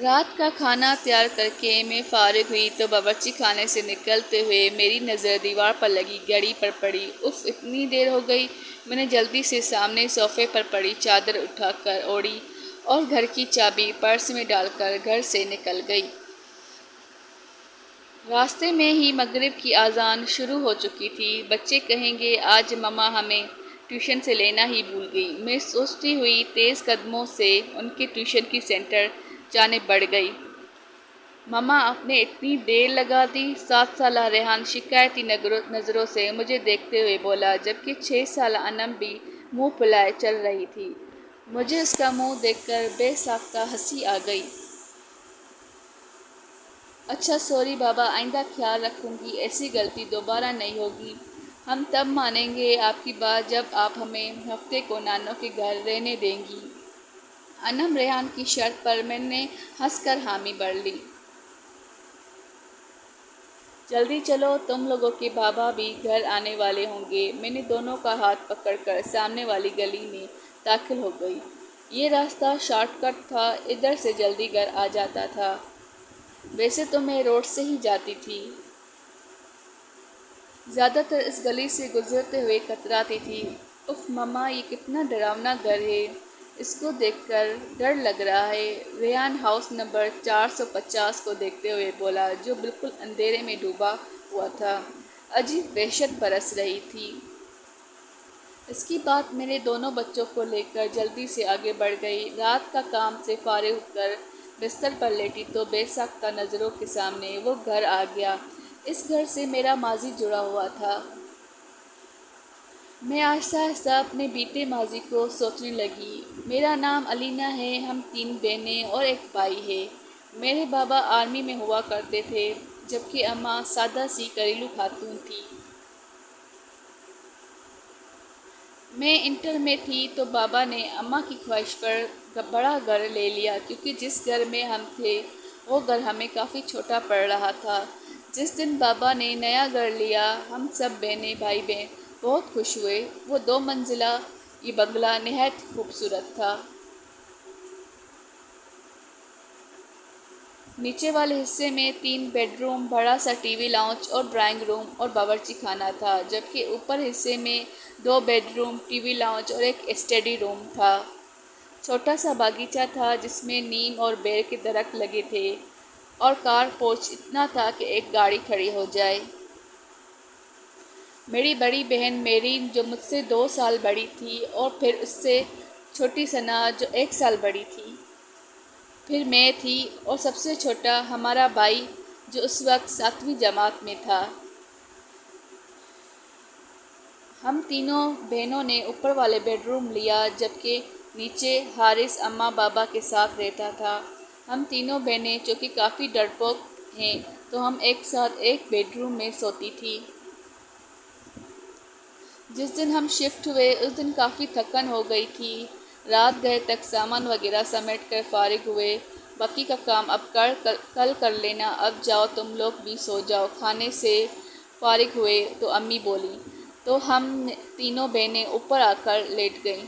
رات کا کھانا تیار کر کے میں فارغ ہوئی تو باورچی خانے سے نکلتے ہوئے میری نظر دیوار پر لگی گھڑی پر پڑی۔ اف، اتنی دیر ہو گئی! میں نے جلدی سے سامنے صوفے پر پڑی چادر اٹھا کر اوڑھی اور گھر کی چابی پرس میں ڈال کر گھر سے نکل گئی۔ راستے میں ہی مغرب کی اذان شروع ہو چکی تھی۔ بچے کہیں گے آج مما ہمیں ٹیوشن سے لینا ہی بھول گئی، میں سوچتی ہوئی تیز قدموں سے ان کے ٹیوشن کی سینٹر جانب بڑھ گئی۔ مما آپ نے اتنی دیر لگا دی؟ 7 سالہ ریحان شکایتی نظروں سے مجھے دیکھتے ہوئے بولا، جبکہ 6 سالہ انم بھی منہ پھلائے چل رہی تھی۔ مجھے اس کا منہ دیکھ کر بے ساختہ ہنسی آ گئی۔ اچھا سوری بابا، آئندہ خیال رکھوں گی، ایسی غلطی دوبارہ نہیں ہوگی۔ ہم تب مانیں گے آپ کی بات جب آپ ہمیں ہفتے کو نانو کے گھر رہنے دیں گی۔ انم ریحان کی شرط پر میں نے ہنس کر حامی بھر لی۔ جلدی چلو، تم لوگوں کے بابا بھی گھر آنے والے ہوں گے۔ میں نے دونوں کا ہاتھ پکڑ کر سامنے والی گلی میں داخل ہو گئی۔ یہ راستہ شارٹ کٹ تھا، ادھر سے جلدی گھر آ جاتا تھا۔ ویسے تو میں روڈ سے ہی جاتی تھی، زیادہ تر اس گلی سے گزرتے ہوئے کتراتی تھی۔ اف مما، یہ کتنا ڈراونا گھر ہے، اس کو دیکھ کر ڈر لگ رہا ہے۔ ریحان ہاؤس نمبر 450 کو دیکھتے ہوئے بولا، جو بالکل اندھیرے میں ڈوبا ہوا تھا۔ عجیب وحشت برس رہی تھی۔ اس کی بات میرے دونوں بچوں کو لے کر جلدی سے آگے بڑھ گئی۔ رات کا کام سے فارغ ہو کر بستر پر لیٹی تو بے ساختہ نظروں کے سامنے وہ گھر آ گیا۔ اس گھر سے میرا ماضی جڑا ہوا تھا۔ میں آہستہ آہستہ اپنے بیتے ماضی کو سوچنے لگی۔ میرا نام الینا ہے، ہم 3 بہنیں اور ایک بھائی ہے۔ میرے بابا آرمی میں ہوا کرتے تھے، جبکہ اماں سادہ سی گھریلو خاتون تھی۔ میں انٹر میں تھی تو بابا نے اماں کی خواہش پر بڑا گھر لے لیا، کیونکہ جس گھر میں ہم تھے وہ گھر ہمیں کافی چھوٹا پڑ رہا تھا۔ جس دن بابا نے نیا گھر لیا، ہم سب بہنیں بھائی بہن بہت خوش ہوئے۔ وہ 2 منزلہ یہ بنگلہ نہایت خوبصورت تھا۔ نیچے والے حصے میں 3 بیڈ روم، بڑا سا ٹی وی لاؤنج اور ڈرائنگ روم اور باورچی خانہ تھا، جبکہ اوپر حصے میں 2 bed room, T V lounge اور ایک اسٹڈی روم تھا۔ چھوٹا سا باغیچہ تھا جس میں نیم اور بیر کے درخت لگے تھے اور کار پورچ اتنا تھا کہ ایک گاڑی کھڑی ہو جائے۔ میری بڑی بہن میرین، جو مجھ سے 2 سال بڑی تھی، اور پھر اس سے چھوٹی ثنا، جو 1 سال بڑی تھی۔ پھر میں تھی اور سب سے چھوٹا ہمارا بھائی، جو اس وقت 7ویں جماعت میں تھا۔ ہم تینوں بہنوں نے اوپر والے بیڈ روم لیا، جبکہ نیچے حارث اماں بابا کے ساتھ رہتا تھا۔ ہم تینوں بہنیں چونکہ کافی ڈرپوک ہیں تو ہم ایک ساتھ ایک بیڈ روم میں سوتی تھیں۔ جس دن ہم شفٹ ہوئے اس دن کافی تھکن ہو گئی تھی۔ رات گئے تک سامان وغیرہ سمیٹ کر فارغ ہوئے۔ باقی کا کام اب کل کر لینا، اب جاؤ تم لوگ بھی سو جاؤ۔ کھانے سے فارغ ہوئے تو امی بولی، تو ہم تینوں بہنیں اوپر آ کر لیٹ گئیں۔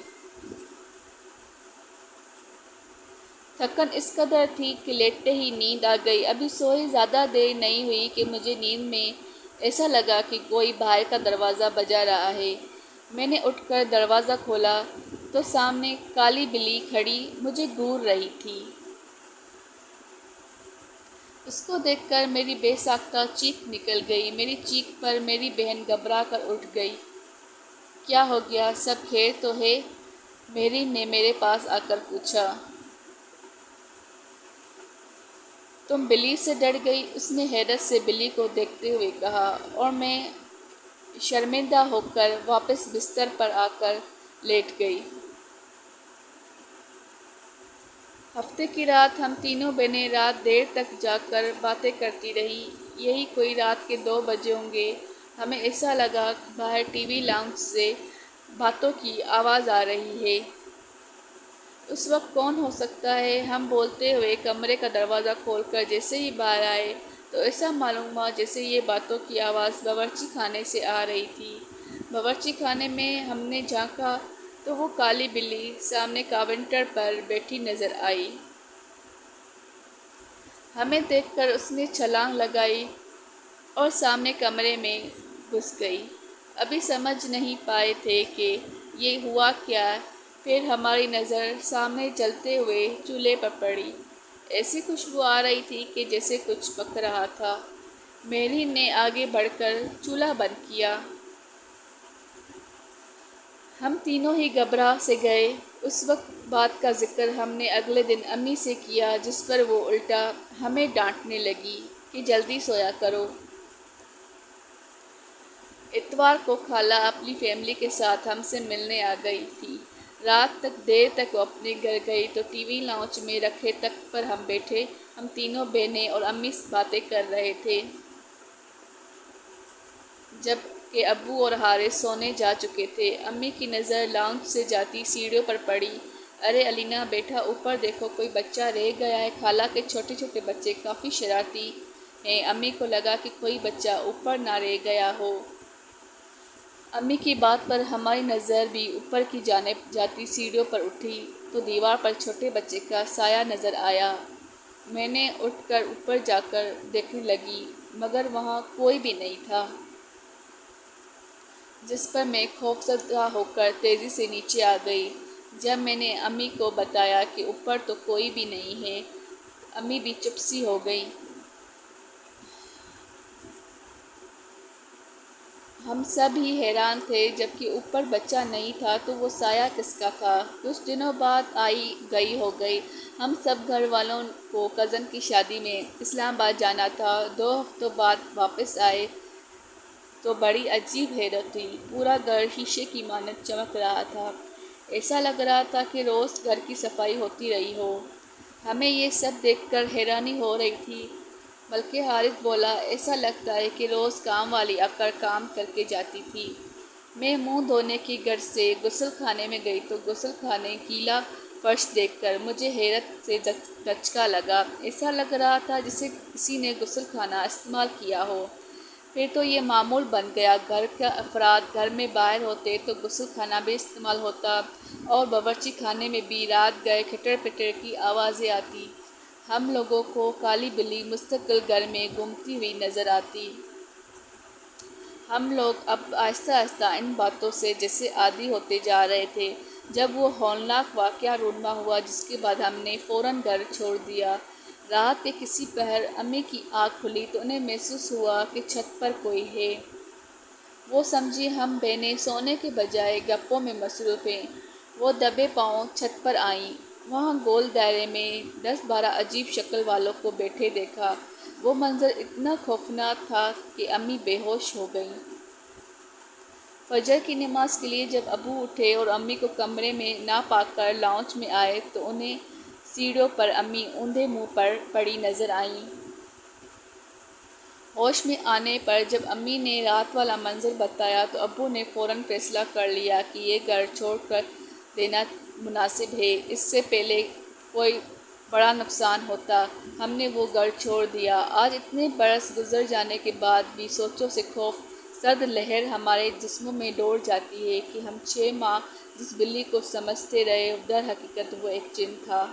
تھکن اس قدر تھی کہ لیٹتے ہی نیند آ گئی۔ ابھی سوئے زیادہ دیر نہیں ہوئی کہ مجھے نیند میں ایسا لگا کہ کوئی باہر کا دروازہ بجا رہا ہے۔ میں نے اٹھ کر دروازہ کھولا تو سامنے کالی بلی کھڑی مجھے گھور رہی تھی۔ اس کو دیکھ کر میری بے ساختہ چیخ نکل گئی۔ میری چیخ پر میری بہن گھبرا کر اٹھ گئی۔ کیا ہو گیا، سب خیر تو ہے؟ میرین نے میرے پاس آ کر پوچھا۔ تم بلی سے ڈر گئی؟ اس نے حیرت سے بلی کو دیکھتے ہوئے کہا، اور میں شرمندہ ہو کر واپس بستر پر آ کر لیٹ گئی۔ ہفتے کی رات ہم تینوں بہنیں رات دیر تک جاگ کر باتیں کرتی رہیں۔ یہی کوئی رات کے 2 بجے ہوں گے۔ ہمیں ایسا لگا کہ باہر ٹی وی لاؤنج سے باتوں کی آواز آ رہی ہے۔ اس وقت کون ہو سکتا ہے؟ ہم بولتے ہوئے کمرے کا دروازہ کھول کر جیسے ہی باہر آئے تو ایسا معلوم ہوا جیسے یہ باتوں کی آواز باورچی خانے سے آ رہی تھی۔ باورچی خانے میں ہم نے جھانکا تو وہ کالی بلی سامنے کاؤنٹر پر بیٹھی نظر آئی۔ ہمیں دیکھ کر اس نے چھلانگ لگائی اور سامنے کمرے میں گھس گئی۔ ابھی سمجھ نہیں پائے تھے کہ یہ ہوا کیا، پھر ہماری نظر سامنے جلتے ہوئے چولہے پر پڑی۔ ایسی خوشبو آ رہی تھی کہ جیسے کچھ پک رہا تھا۔ میرین نے آگے بڑھ کر چولہا بند کیا۔ ہم تینوں ہی گھبرا سے گئے۔ اس وقت بات کا ذکر ہم نے اگلے دن امی سے کیا، جس پر وہ الٹا ہمیں ڈانٹنے لگی کہ جلدی سویا کرو۔ اتوار کو خالہ اپنی فیملی کے ساتھ ہم سے ملنے آ گئی تھی۔ رات تک دیر تک وہ اپنے گھر گئی تو ٹی وی لاؤنج میں رکھے تخت پر ہم بیٹھے، ہم تینوں بہنیں اور امی باتیں کر رہے تھے، جب کہ ابو اور حارث سونے جا چکے تھے۔ امی کی نظر لاؤنج سے جاتی سیڑھیوں پر پڑی۔ ارے علینا بیٹا، اوپر دیکھو، کوئی بچہ رہ گیا ہے۔ خالہ کے چھوٹے چھوٹے بچے کافی شرارتی ہیں۔ امی کو لگا کہ کوئی بچہ اوپر نہ رہ گیا ہو۔ امی کی بات پر ہماری نظر بھی اوپر کی جانب جاتی سیڑھیوں پر اٹھی تو دیوار پر چھوٹے بچے کا سایہ نظر آیا۔ میں نے اٹھ کر اوپر جا کر دیکھنے لگی، مگر وہاں کوئی بھی نہیں تھا، جس پر میں خوفزدہ ہو کر تیزی سے نیچے آ گئی۔ جب میں نے امی کو بتایا کہ اوپر تو کوئی بھی نہیں ہے، امی بھی چپ سی ہو گئیں۔ ہم سب ہی حیران تھے، جبکہ اوپر بچہ نہیں تھا تو وہ سایہ کس کا تھا۔ کچھ دنوں بعد آئی گئی ہو گئی۔ ہم سب گھر والوں کو کزن کی شادی میں اسلام آباد جانا تھا۔ 2 ہفتوں بعد واپس آئے تو بڑی عجیب حیرت ہوئی۔ پورا گھر شیشے کی مانند چمک رہا تھا۔ ایسا لگ رہا تھا کہ روز گھر کی صفائی ہوتی رہی ہو۔ ہمیں یہ سب دیکھ کر حیرانی ہو رہی تھی، بلکہ حارث بولا، ایسا لگتا ہے کہ روز کام والی آ کر کام کر کے جاتی تھی۔ میں منہ دھونے کی غرض سے غسل خانے میں گئی تو غسل خانے گیلا فرش دیکھ کر مجھے حیرت سے دھچکا لگا۔ ایسا لگ رہا تھا جیسے کسی نے غسل خانہ استعمال کیا ہو۔ پھر تو یہ معمول بن گیا، گھر کے افراد گھر میں باہر ہوتے تو غسل خانہ بھی استعمال ہوتا اور باورچی خانے میں بھی رات گئے کھٹر پٹر کی آوازیں آتی۔ ہم لوگوں کو کالی بلی مستقل گھر میں گھومتی ہوئی نظر آتی۔ ہم لوگ اب آہستہ آہستہ ان باتوں سے جیسے عادی ہوتے جا رہے تھے، جب وہ ہولناک واقعہ رونما ہوا، جس کے بعد ہم نے فوراً گھر چھوڑ دیا۔ رات کے کسی پہر امی کی آنکھ کھلی تو انہیں محسوس ہوا کہ چھت پر کوئی ہے۔ وہ سمجھی ہم بہنیں سونے کے بجائے گپوں میں مصروف ہیں۔ وہ دبے پاؤں چھت پر آئیں۔ وہاں گول دائرے میں 10-12 عجیب شکل والوں کو بیٹھے دیکھا۔ وہ منظر اتنا خوفناک تھا کہ امی بے ہوش ہو گئیں۔ فجر کی نماز کے لیے جب ابو اٹھے اور امی کو کمرے میں نہ پا کر لاؤنج میں آئے تو انہیں سیڑھیوں پر امی اوندھے منہ پر پڑی نظر آئیں۔ ہوش میں آنے پر جب امی نے رات والا منظر بتایا تو ابو نے فوراً فیصلہ کر لیا کہ یہ گھر چھوڑ کر دینا مناسب ہے، اس سے پہلے کوئی بڑا نقصان ہوتا۔ ہم نے وہ گھر چھوڑ دیا۔ آج اتنے برس گزر جانے کے بعد بھی سوچوں سے خوف سرد لہر ہمارے جسموں میں دوڑ جاتی ہے کہ ہم 6 ماہ جس بلی کو سمجھتے رہے، در حقیقت وہ ایک جن تھا۔